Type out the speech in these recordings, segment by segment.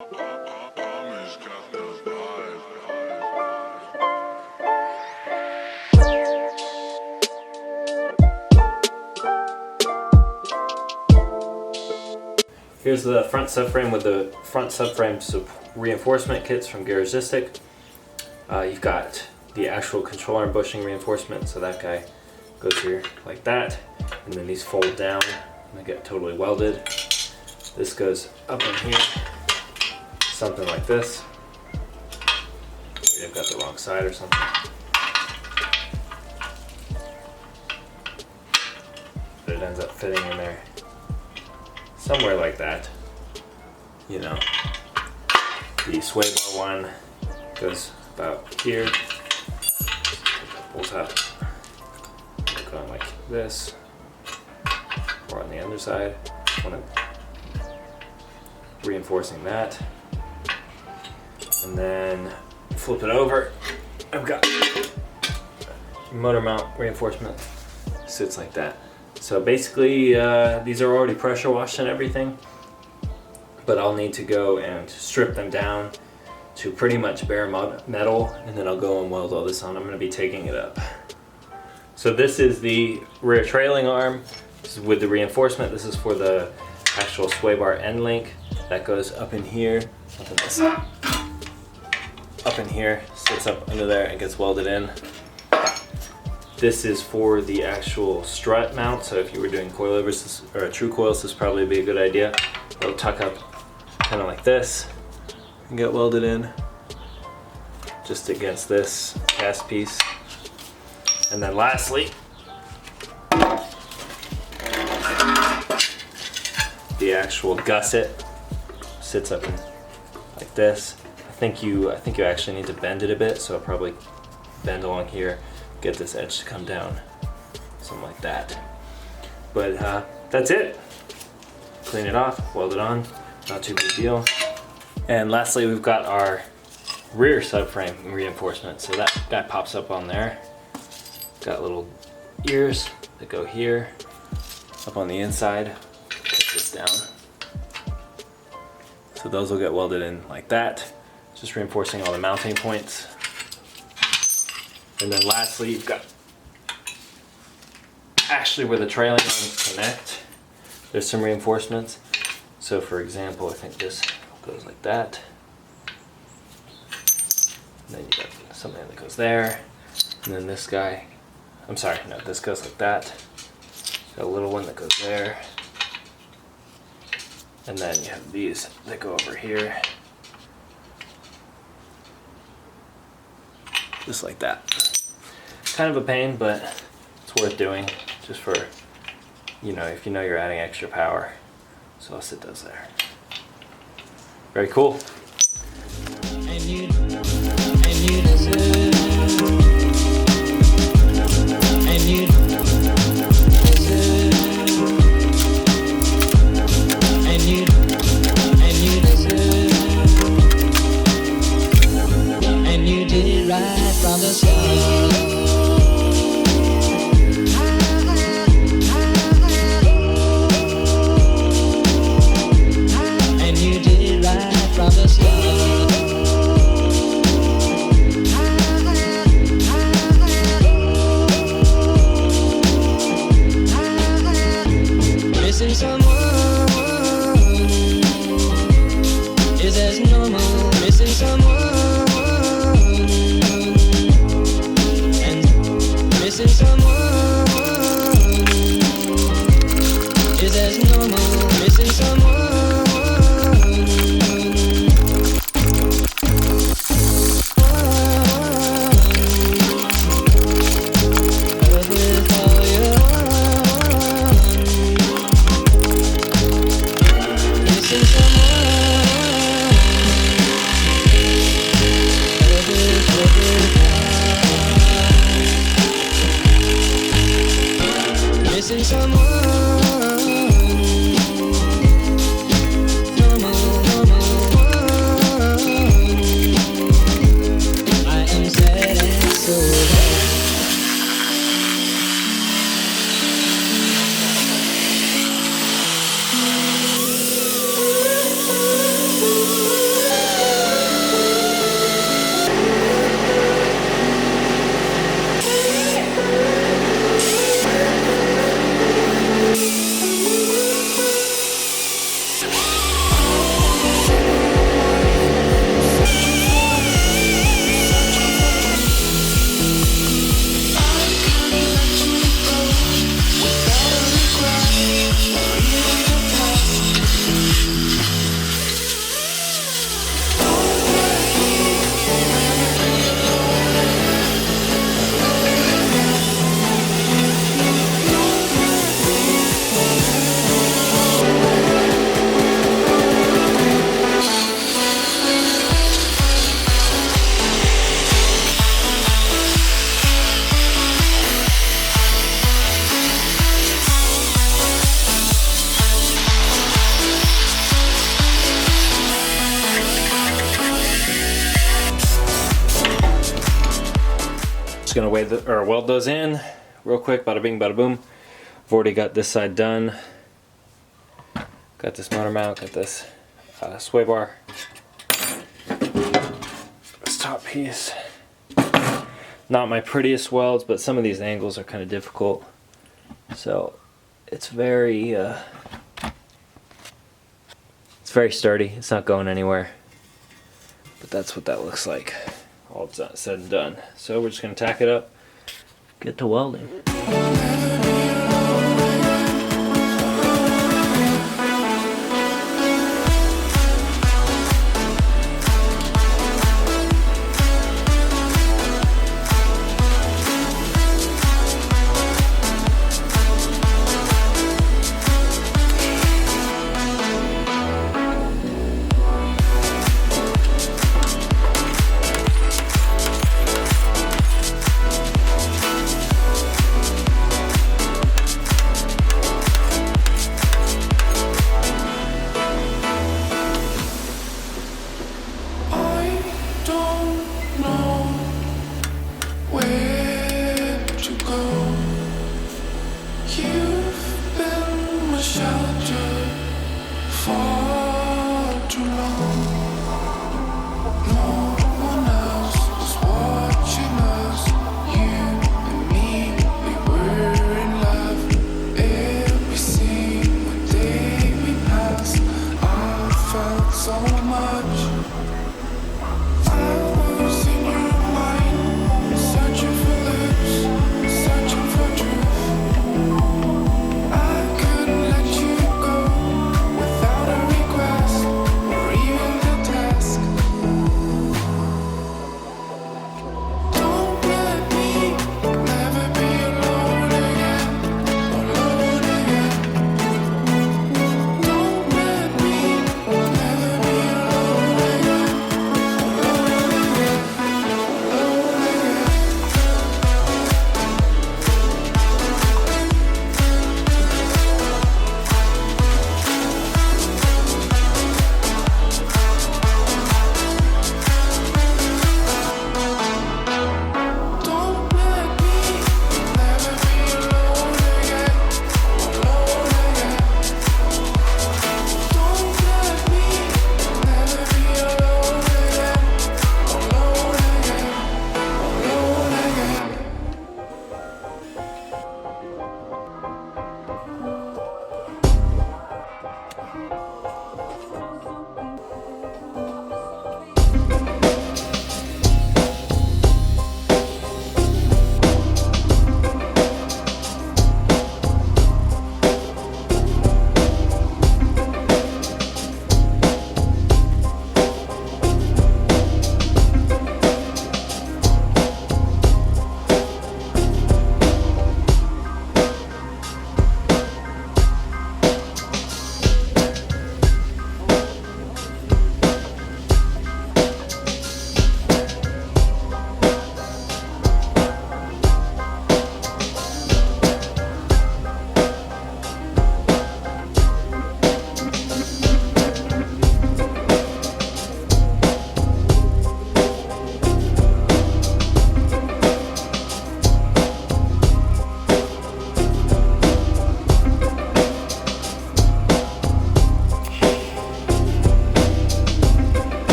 Here's the front subframe with the front subframe reinforcement kits from Garagistic. You've got the actual control arm bushing reinforcement, so that guy goes here like that, and then these fold down and they get totally welded. This goes up in here, something like this. Maybe I've got the wrong side or something. But it ends up fitting in there somewhere like that. You know, the sway bar one goes about here, pulls out, going like this, or on the other side. Reinforcing that, and then flip it over. I've got motor mount reinforcement, sits like that. So basically these are already pressure washed and everything, but I'll need to go and strip them down to pretty much bare metal, and then I'll go and weld all this on. I'm going to be taking it up. So this is the rear trailing arm. This is with the reinforcement. This is for the actual sway bar end link. That goes up in here, up in here, sits up under there and gets welded in. This is for the actual strut mount, so if you were doing coilovers or a true coils, this would probably be a good idea. It'll tuck up kind of like this and get welded in just against this cast piece. And then lastly, the actual gusset sits up in like this. I think you actually need to bend it a bit, so I'll probably bend along here, get this edge to come down, something like that. But that's it. Clean it off, weld it on, not too big deal. And lastly, we've got our rear subframe reinforcement. So that guy pops up on there. Got little ears that go here, up on the inside. Put this down. So those will get welded in like that. Just reinforcing all the mounting points. And then lastly, you've got actually where the trailing arms connect, there's some reinforcements. So for example, I think this goes like that. And then you got something that goes there. And then this guy, I'm sorry, no, this goes like that. Got a little one that goes there. And then you have these that go over here. Just like that. Kind of a pain, but it's worth doing just for, you know, if you know you're adding extra power. So I'll sit those there. Very cool. And you deserve. And you deserve. And you deserve. And you did it right from the start. Missing someone is as normal. Missing someone and missing someone is as normal. Missing someone. gonna weld those in real quick, bada bing, bada boom. I've already got this side done. Got this motor mount, got this sway bar. This top piece. Not my prettiest welds, but some of these angles are kind of difficult. So it's very sturdy. It's not going anywhere. But that's what that looks like, all said and done. So we're just gonna tack it up, get to welding.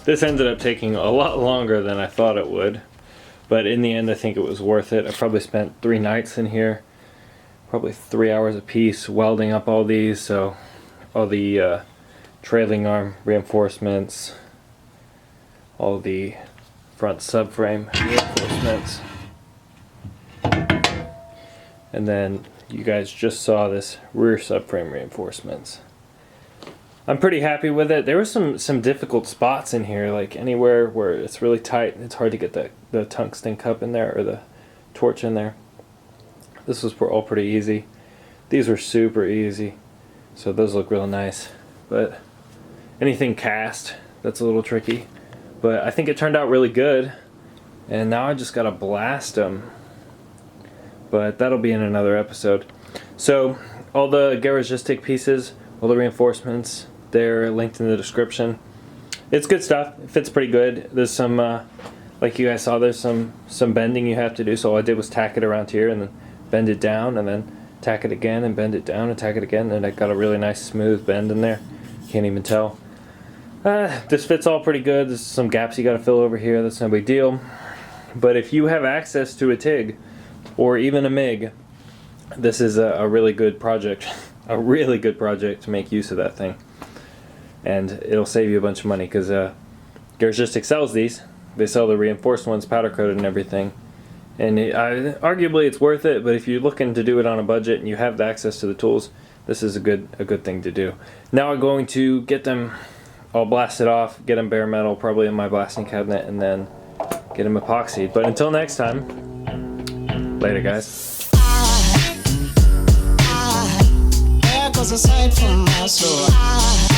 This ended up taking a lot longer than I thought it would, but in the end I think it was worth it. I probably spent 3 nights in here, probably 3 hours a piece welding up all these, so all the trailing arm reinforcements, all the front subframe reinforcements, and then you guys just saw this rear subframe reinforcements. I'm pretty happy with it. There were some difficult spots in here, like anywhere where it's really tight, it's hard to get the tungsten cup in there or the torch in there. This was all pretty easy. These were super easy, so those look real nice. But anything cast, that's a little tricky. But I think it turned out really good, and now I just gotta blast them. But that'll be in another episode. So all the Garagistic pieces, all the reinforcements, they're linked in the description. It's good stuff. It fits pretty good. There's some, like you guys saw, there's some bending you have to do. So all I did was tack it around here and then bend it down and then tack it again and bend it down and tack it again. And I got a really nice smooth bend in there. Can't even tell. This fits all pretty good. There's some gaps you got to fill over here. That's no big deal. But if you have access to a TIG or even a MIG, this is a really good project. A really good project to make use of that thing. And it'll save you a bunch of money because Garagistic sells these. They sell the reinforced ones, powder coated and everything. And arguably it's worth it, but if you're looking to do it on a budget and you have the access to the tools, this is a good thing to do. Now I'm going to get them all blasted off, get them bare metal, probably in my blasting cabinet, and then get them epoxied. But until next time, later guys. There goes a sight from my soul.